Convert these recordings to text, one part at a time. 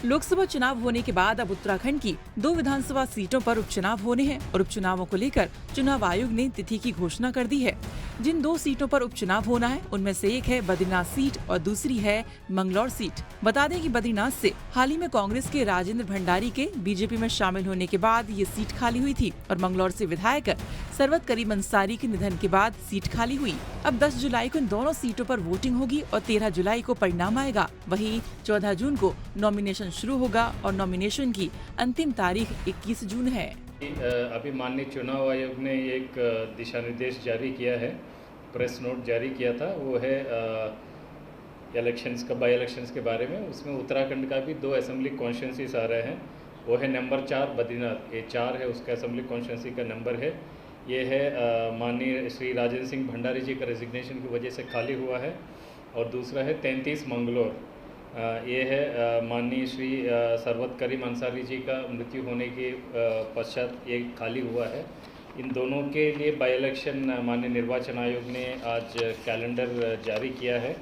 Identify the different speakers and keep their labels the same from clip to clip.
Speaker 1: लोकसभा चुनाव होने के बाद अब उत्तराखंड की 2 विधानसभा सीटों पर उपचुनाव होने हैं और उपचुनावों को लेकर चुनाव आयोग ने तिथि की घोषणा कर दी है। जिन 2 सीटों पर उपचुनाव होना है उनमें से एक है बद्रीनाथ सीट और दूसरी है मंगलौर सीट। बता दें कि बद्रीनाथ से हाल ही में कांग्रेस के राजेंद्र भंडारी के बीजेपी में शामिल होने के बाद ये सीट खाली हुई थी और मंगलौर से विधायक सरवत करीम अंसारी के निधन के बाद सीट खाली हुई। अब 10 जुलाई को इन दोनों सीटों पर वोटिंग होगी और 13 जुलाई को परिणाम आएगा। वहीं 14 जून को नॉमिनेशन शुरू होगा और नॉमिनेशन की अंतिम तारीख 21 जून है।
Speaker 2: अभी माननीय चुनाव आयोग ने एक दिशा निर्देश जारी किया है, प्रेस नोट जारी किया था। वो है इलेक्शंस का, बाई इलेक्शंस के बारे में। उसमें उत्तराखंड का भी 2 असेंबली कॉन्स्टिट्यूंसीज आ रहे हैं। वो है नंबर 4 बद्रीनाथ, ये 4 है उसका असेंबली कॉन्स्टिट्यूंसी का नंबर है। ये है माननीय श्री राजेंद्र सिंह भंडारी जी का रेजिग्नेशन की वजह से खाली हुआ है। और दूसरा है 33 मंगलौर, ये है माननीय श्री सरवत करीम अंसारी जी का मृत्यु होने के पश्चात ये खाली हुआ है। इन दोनों के लिए बाई इलेक्शन माननीय निर्वाचन आयोग ने आज कैलेंडर जारी किया है।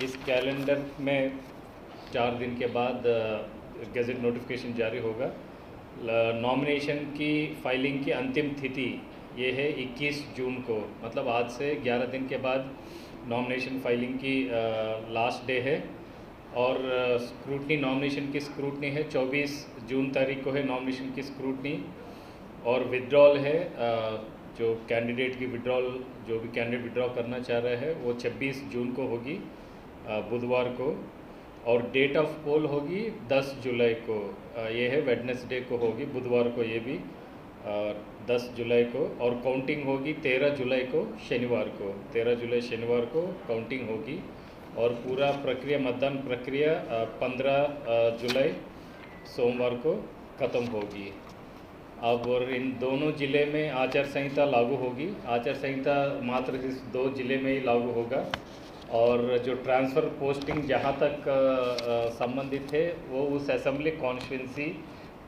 Speaker 2: इस कैलेंडर में 4 दिन के बाद गैजेट नोटिफिकेशन जारी होगा। नॉमिनेशन की फाइलिंग की अंतिम तिथि ये है 21 जून को, मतलब आज से 11 दिन के बाद नॉमिनेशन फाइलिंग की लास्ट डे है। और स्क्रूटनी, नॉमिनेशन की स्क्रूटनी है 24 जून तारीख को है नॉमिनेशन की स्क्रूटनी। और विड्रॉल है, जो कैंडिडेट की विड्रॉल, जो भी कैंडिडेट विड्रॉ करना चाह रहा है वो 26 जून को होगी, बुधवार को। और डेट ऑफ पोल होगी 10 जुलाई को, ये है वेडनेसडे को होगी, बुधवार को ये भी 10 जुलाई को। और काउंटिंग होगी 13 जुलाई को, शनिवार को, 13 जुलाई शनिवार को काउंटिंग होगी। और पूरा प्रक्रिया, मतदान प्रक्रिया 15 जुलाई सोमवार को ख़त्म होगी। अब और इन दोनों ज़िले में आचार संहिता लागू होगी। आचार संहिता मात्र इस 2 ज़िले में ही लागू होगा। और जो ट्रांसफ़र पोस्टिंग जहाँ तक संबंधित है वो उस असेंबली कॉन्स्टिट्यूंसी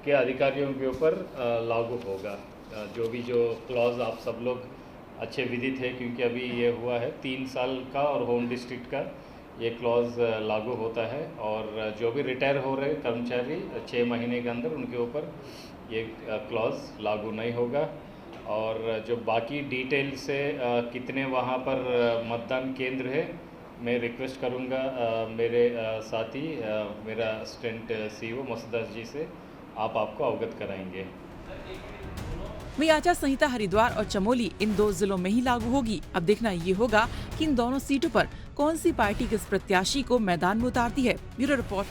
Speaker 2: के अधिकारियों के ऊपर लागू होगा। जो क्लॉज आप सब लोग अच्छे विदित है, क्योंकि अभी ये हुआ है 3 साल का और होम डिस्ट्रिक्ट का ये क्लॉज लागू होता है। और जो भी रिटायर हो रहे कर्मचारी 6 महीने के अंदर, उनके ऊपर ये क्लॉज लागू नहीं होगा। और जो बाकी डिटेल से कितने वहाँ पर मतदान केंद्र है, मैं रिक्वेस्ट करूँगा मेरे साथी, मेरा असिस्टेंट सीईओ मसूदास जी से, आपको अवगत कराएंगे।
Speaker 1: वही आचार संहिता हरिद्वार और चमोली इन 2 जिलों में ही लागू होगी। अब देखना ये होगा कि इन दोनों सीटों पर कौन सी पार्टी किस प्रत्याशी को मैदान में उतारती है। Bureau report.